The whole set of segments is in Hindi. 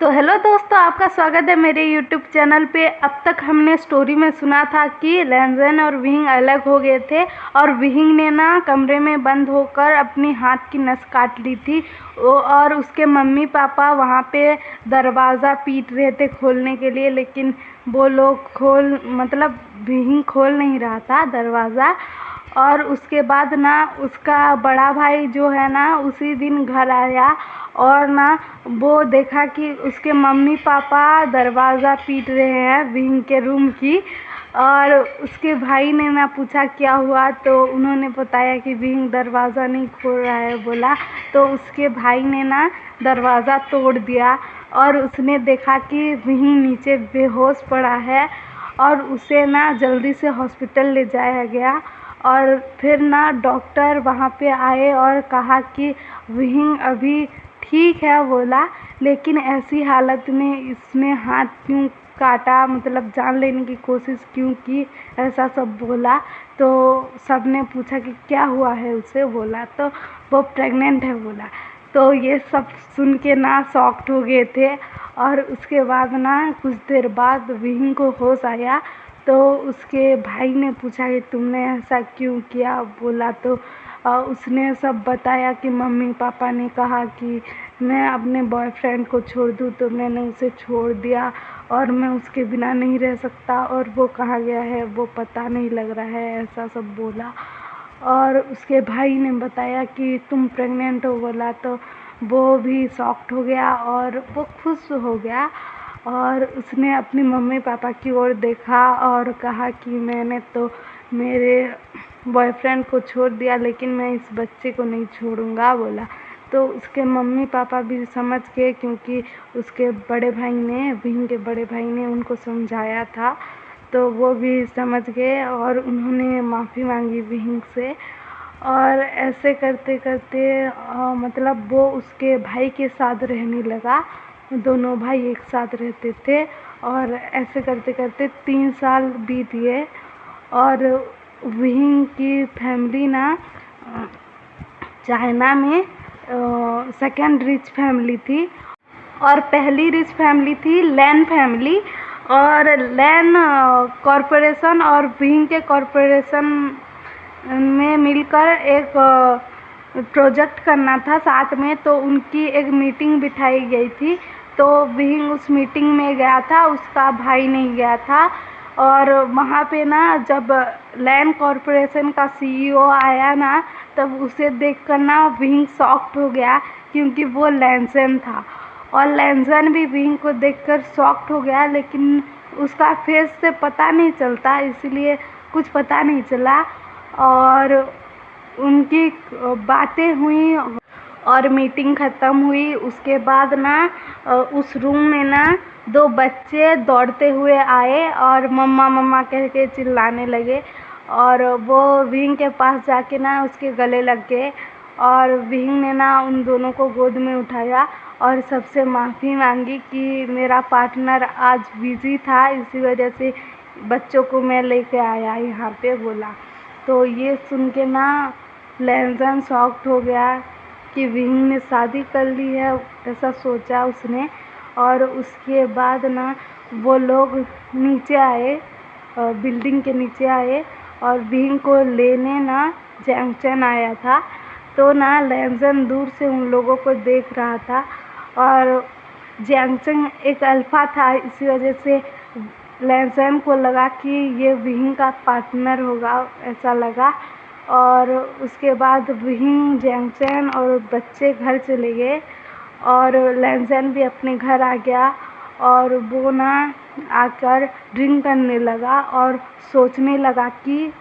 तो हेलो दोस्तों, आपका स्वागत है मेरे यूट्यूब चैनल पे। अब तक हमने स्टोरी में सुना था कि लैंजन और विहिंग अलग हो गए थे और विहिंग ने ना कमरे में बंद होकर अपनी हाथ की नस काट ली थी। और उसके मम्मी पापा वहाँ पे दरवाज़ा पीट रहे थे खोलने के लिए, लेकिन वो लोग विहिंग खोल नहीं रहा था दरवाज़ा। और उसके बाद ना उसका बड़ा भाई जो है ना उसी दिन घर आया और ना वो देखा कि उसके मम्मी पापा दरवाज़ा पीट रहे हैं विंग के रूम की। और उसके भाई ने ना पूछा क्या हुआ, तो उन्होंने बताया कि विंग दरवाज़ा नहीं खोल रहा है बोला। तो उसके भाई ने ना दरवाज़ा तोड़ दिया और उसने देखा कि विंग नीचे बेहोश पड़ा है और उसे ना जल्दी से हॉस्पिटल ले जाया गया। और फिर ना डॉक्टर वहाँ पे आए और कहा कि विंग अभी ठीक है बोला, लेकिन ऐसी हालत में इसने हाथ क्यों काटा, जान लेने की कोशिश क्यों की, ऐसा सब बोला। तो सब ने पूछा कि क्या हुआ है उसे, बोला तो वो प्रेग्नेंट है बोला। तो ये सब सुन के ना शॉक्ड हो गए थे। और उसके बाद ना कुछ देर बाद विहिंग को होश आया। तो उसके भाई ने पूछा कि तुमने ऐसा क्यों किया, बोला तो उसने सब बताया कि मम्मी पापा ने कहा कि मैं अपने बॉयफ्रेंड को छोड़ दूँ, तो मैंने उसे छोड़ दिया और मैं उसके बिना नहीं रह सकता, और वो कहाँ गया है वो पता नहीं लग रहा है, ऐसा सब बोला। और उसके भाई ने बताया कि तुम प्रेग्नेंट हो बोला, तो वो भी शॉक्ड हो गया और वो खुश हो गया। और उसने अपनी मम्मी पापा की ओर देखा और कहा कि मैंने तो मेरे बॉयफ्रेंड को छोड़ दिया, लेकिन मैं इस बच्चे को नहीं छोड़ूंगा बोला। तो उसके मम्मी पापा भी समझ गए, क्योंकि उसके बड़े भाई ने, विंग के बड़े भाई ने उनको समझाया था। तो वो भी समझ गए और उन्होंने माफ़ी मांगी विंग से। और ऐसे करते करते वो उसके भाई के साथ रहने लगा। दोनों भाई एक साथ रहते थे और ऐसे करते करते 3 साल बीत गए। और विंग की फैमिली ना चाइना में सेकेंड रिच फैमिली थी और पहली रिच फैमिली थी लैन फैमिली। और लैन कॉरपोरेशन और विंग के कॉरपोरेशन में मिलकर एक प्रोजेक्ट करना था साथ में, तो उनकी एक मीटिंग बिठाई गई थी। तो विंग उस मीटिंग में गया था, उसका भाई नहीं गया था। और वहाँ पे ना जब लैंड कॉरपोरेशन का सीईओ आया ना, तब उसे देखकर ना विंग शॉक्ड हो गया, क्योंकि वो लैंसन था। और लैंसन भी विंग को देखकर शॉक्ड हो गया, लेकिन उसका फेस से पता नहीं चलता, इसलिए कुछ पता नहीं चला। और उनकी बातें हुई और मीटिंग ख़त्म हुई। उसके बाद ना उस रूम में ना 2 बच्चे दौड़ते हुए आए और मम्मा मम्मा कह के चिल्लाने लगे। और वो विंग के पास जाके ना उसके गले लग गए और विंग ने ना उन दोनों को गोद में उठाया और सबसे माफ़ी मांगी कि मेरा पार्टनर आज बिज़ी था, इसी वजह से बच्चों को मैं लेके आया यहाँ पे बोला। तो ये सुन के ना लैंसन शॉक्ड हो गया कि विंग ने शादी कर ली है, ऐसा सोचा उसने। और उसके बाद ना वो लोग नीचे आए, बिल्डिंग के नीचे आए और विंग को लेने ना जैंगचन आया था। तो ना लैंसन दूर से उन लोगों को देख रहा था और जैंगचन एक अल्फा था, इसी वजह से लैंसन को लगा कि ये विंग का पार्टनर होगा, ऐसा लगा। और उसके बाद विंग, जैंगचन और बच्चे घर चले गए और लैंसन भी अपने घर आ गया। और वो ना आकर ड्रिंक करने लगा और सोचने लगा कि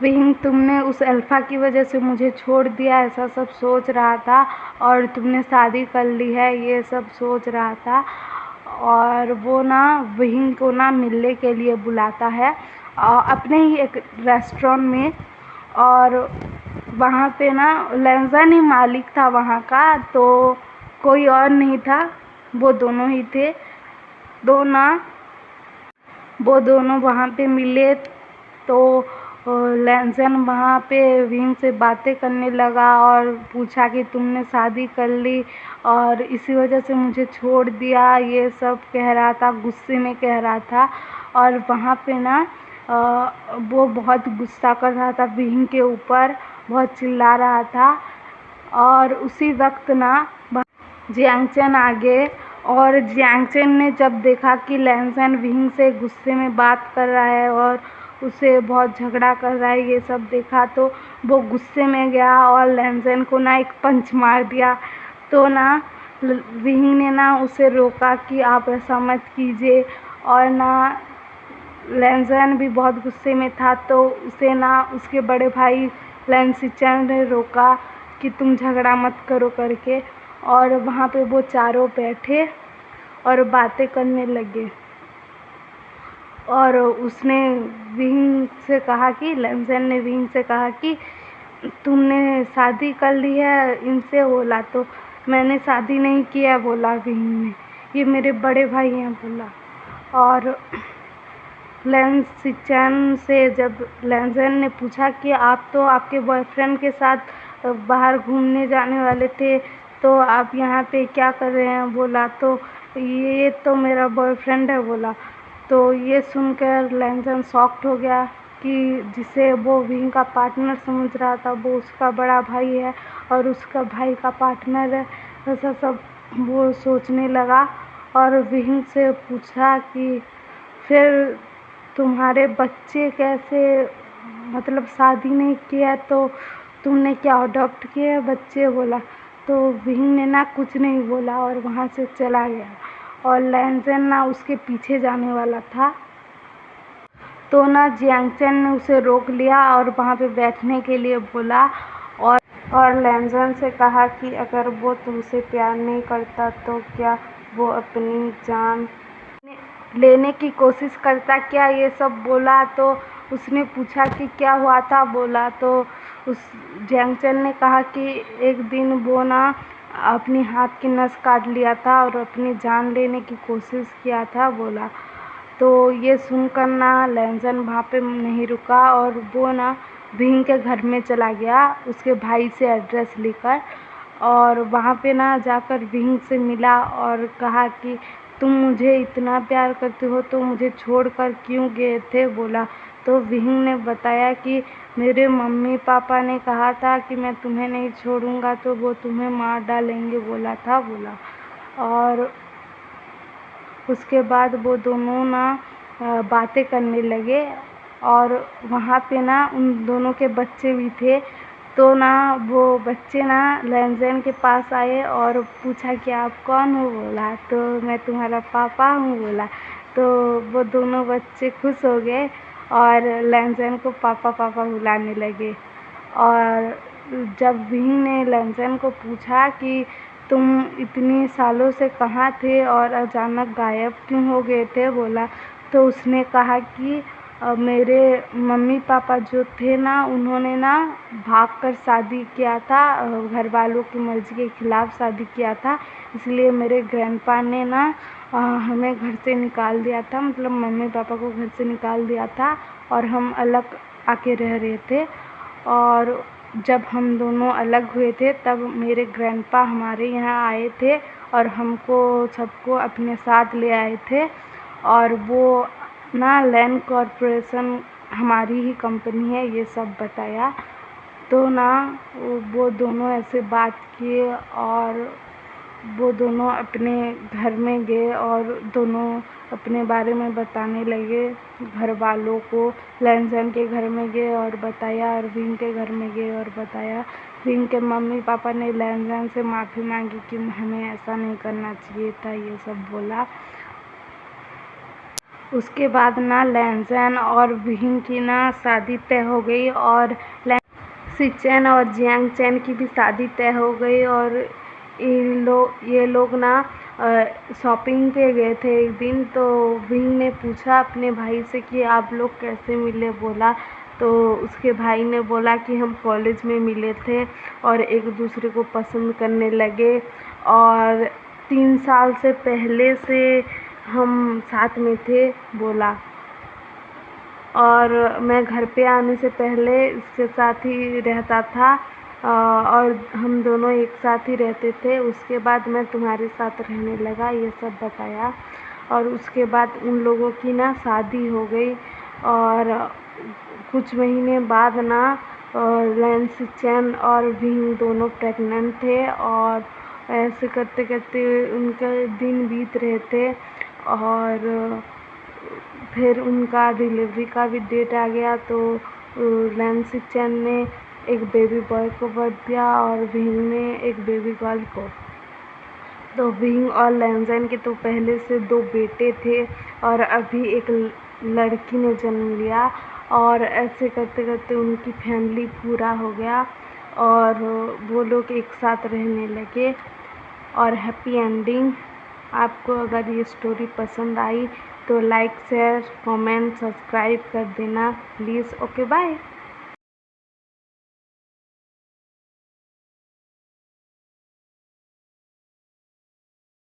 विंग, तुमने उस अल्फ़ा की वजह से मुझे छोड़ दिया, ऐसा सब सोच रहा था। और तुमने शादी कर ली है, ये सब सोच रहा था। और वो ना विंग को ना मिलने के लिए बुलाता है अपने ही एक रेस्टोरेंट में। और वहाँ पे ना लैंसन ही मालिक था वहाँ का, तो कोई और नहीं था, वो दोनों ही थे। वो दोनों वहाँ पे मिले तो लेंजन वहाँ पे विंग से बातें करने लगा और पूछा कि तुमने शादी कर ली और इसी वजह से मुझे छोड़ दिया, ये सब कह रहा था, गुस्से में कह रहा था। और वहाँ पे ना वो बहुत गुस्सा कर रहा था विंग के ऊपर, बहुत चिल्ला रहा था। और उसी वक्त ना जियांगचेन आ गए और जियांगचेन ने जब देखा कि लेंजन विंग से गुस्से में बात कर रहा है और उसे बहुत झगड़ा कर रहा है, ये सब देखा तो वो गुस्से में गया और लेंजन को ना एक पंच मार दिया। तो ना विंग ने ना उसे रोका कि आप ऐसा मत कीजिए। और ना लेंजन भी बहुत गुस्से में था तो उसे ना उसके बड़े भाई लेंसिचन ने रोका कि तुम झगड़ा मत करो करके। और वहाँ पे वो चारों बैठे और बातें करने लगे। और उसने विंग से कहा कि लेंजन ने विंग से कहा कि तुमने शादी कर ली है इनसे, बोला। तो मैंने शादी नहीं किया, बोला विंग ने, ये मेरे बड़े भाई हैं, बोला। और लेंसिचन से जब लेंजन ने पूछा कि आप तो आपके बॉयफ्रेंड के साथ बाहर घूमने जाने वाले थे, तो आप यहाँ पे क्या कर रहे हैं, बोला। तो ये तो मेरा बॉयफ्रेंड है, बोला। तो ये सुनकर लेंजन शॉक्ड हो गया कि जिसे वो विंग का पार्टनर समझ रहा था वो उसका बड़ा भाई है और उसका भाई का पार्टनर है, ऐसा सब वो सोचने लगा। और विंग से पूछा कि फिर तुम्हारे बच्चे कैसे, मतलब शादी नहीं किया तो तुमने क्या अडॉप्ट किए बच्चे, बोला। तो विंग ने ना कुछ नहीं बोला और वहाँ से चला गया। और लेंजन ना उसके पीछे जाने वाला था तो ना जियांगचेन ने उसे रोक लिया और वहाँ पे बैठने के लिए बोला। और लेंजन से कहा कि अगर वो तुमसे प्यार नहीं करता तो क्या वो अपनी जान लेने की कोशिश करता क्या, ये सब बोला। तो उसने पूछा कि क्या हुआ था, बोला। तो उस जियांगचेन ने कहा कि एक दिन वो ना अपनी हाथ की नस काट लिया था और अपनी जान लेने की कोशिश किया था, बोला। तो ये सुनकर ना लेंजन वहाँ पे नहीं रुका और वो ना विंग के घर में चला गया उसके भाई से एड्रेस लेकर। और वहाँ पे ना जाकर विंग से मिला और कहा कि तुम मुझे इतना प्यार करते हो तो मुझे छोड़कर क्यों गए थे, बोला। तो विंग ने बताया कि मेरे मम्मी पापा ने कहा था कि मैं तुम्हें नहीं छोड़ूंगा तो वो तुम्हें मार डालेंगे, बोला था, बोला। और उसके बाद वो दोनों ना बातें करने लगे और वहाँ पे ना उन दोनों के बच्चे भी थे। तो ना वो बच्चे ना लेंजन के पास आए और पूछा कि आप कौन हो, बोला। तो मैं तुम्हारा पापा हूँ, बोला। तो वो दोनों बच्चे खुश हो गए और लेंजन को पापा पापा बुलाने लगे। और जब विंग ने लेंजन को पूछा कि तुम इतनी सालों से कहाँ थे और अचानक गायब क्यों हो गए थे, बोला। तो उसने कहा कि मेरे मम्मी पापा जो थे ना उन्होंने ना भागकर शादी किया था, घर वालों की मर्ज़ी के ख़िलाफ़ शादी किया था, इसलिए मेरे ग्रैंडपा ने ना हमें घर से निकाल दिया था, मतलब मम्मी पापा को घर से निकाल दिया था और हम अलग आके रह रहे थे। और जब हम दोनों अलग हुए थे तब मेरे ग्रैंडपा हमारे यहाँ आए थे और हमको सबको अपने साथ ले आए थे। और वो ना लैंड कॉरपोरेशन हमारी ही कंपनी है, ये सब बताया। तो ना वो दोनों ऐसे बात किए और वो दोनों अपने घर में गए और दोनों अपने बारे में बताने लगे घर वालों को। लेंजन के घर में गए और बताया और विंग के घर में गए और बताया। विंग के मम्मी पापा ने लेंजन से माफ़ी मांगी कि हमें ऐसा नहीं करना चाहिए था, ये सब बोला। उसके बाद ना लेंजन और विंग की ना शादी तय हो गई और सिचेन और जियांगचेन की भी शादी तय हो गई। और ये लोग ना शॉपिंग पे गए थे एक दिन। तो विंग ने पूछा अपने भाई से कि आप लोग कैसे मिले, बोला। तो उसके भाई ने बोला कि हम कॉलेज में मिले थे और एक दूसरे को पसंद करने लगे और 3 साल से पहले से हम साथ में थे, बोला। और मैं घर पे आने से पहले इसके साथ ही रहता था और हम दोनों एक साथ ही रहते थे। उसके बाद मैं तुम्हारे साथ रहने लगा, ये सब बताया। और उसके बाद उन लोगों की ना शादी हो गई और कुछ महीने बाद ना लैंसी चैन और विंग दोनों प्रेग्नेंट थे और ऐसे करते करते उनके दिन बीत रहे थे और फिर उनका डिलीवरी का भी डेट आ गया। तो लैंसी चैन ने एक बेबी बॉय को बर्थ दिया और विंग ने एक बेबी गर्ल को। तो विंग और लैंजन के तो पहले से 2 बेटे थे और अभी एक लड़की ने जन्म लिया और ऐसे करते करते उनकी फैमिली पूरा हो गया और वो लोग एक साथ रहने लगे और हैप्पी एंडिंग। आपको अगर ये स्टोरी पसंद आई तो लाइक शेयर कमेंट सब्सक्राइब कर देना प्लीज़। Okay bye.